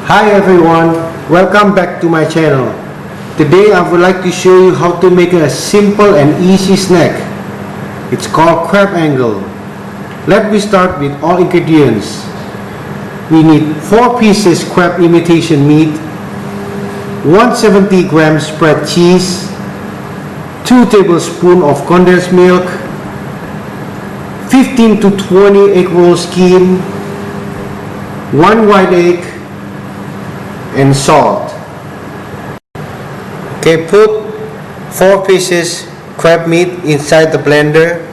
Hi everyone, welcome back to my channel. Today I would like to show you how to make a simple and easy snack. It's called crab angle. Let me start with all ingredients. We need 4 pieces crab imitation meat, 170 grams spread cheese, 2 tablespoons of condensed milk, 15 to 20 egg roll skin, 1 white egg, and salt. Okay, put 4 pieces crab meat inside the blender.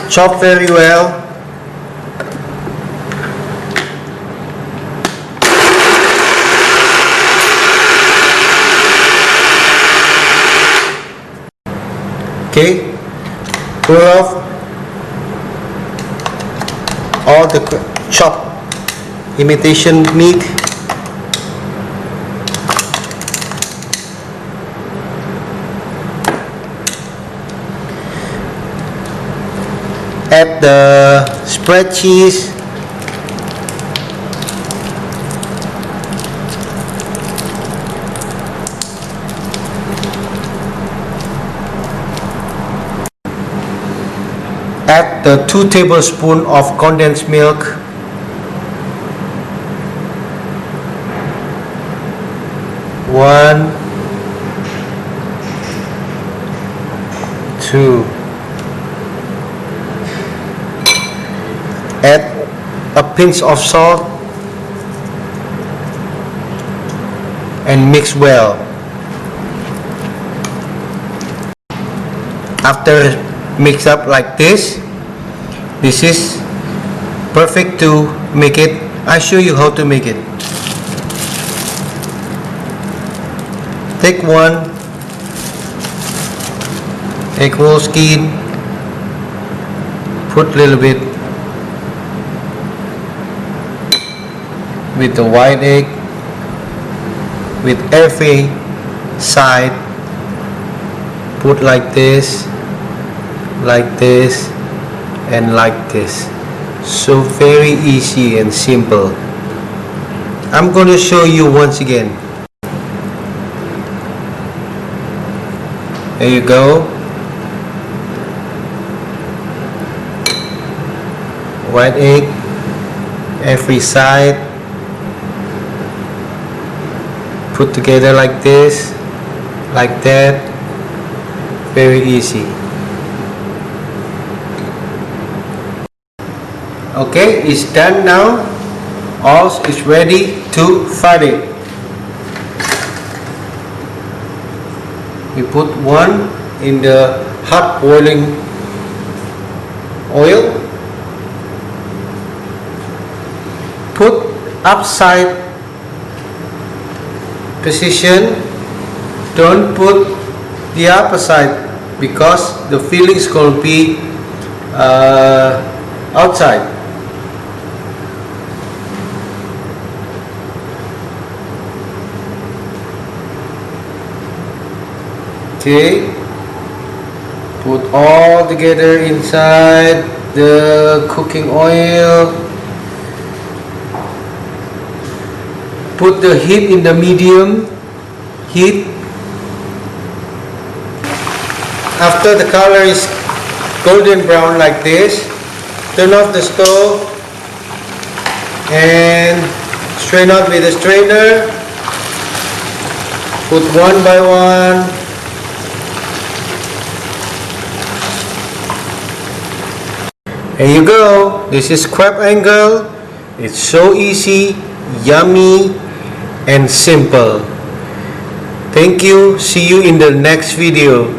Chop very well. Okay, pull off all the chopped imitation meat. Add the spread cheese. Add the 2 tablespoons of condensed milk. One, 2. Add a pinch of salt and mix well. After mix up like this is perfect to make it. I show you how to make it. Take 1 egg roll skin, put a little bit with the white egg, with every side, put like this, and like this. So very easy and simple. I'm going to show you once again. There you go. White egg, every side, put together like this, like that. Very easy. Okay, it's done now. All is ready to fry it. We put 1 in the hot boiling oil. Put upside position. Don't put the opposite because the filling is going to be outside. Okay, put all together inside the cooking oil. Put the heat in the medium heat. After the color is golden brown like this, turn off the stove and strain out with a strainer. Put 1 by 1. There you go. This is crab angle. It's so easy, yummy, and simple. Thank you. See you in the next video.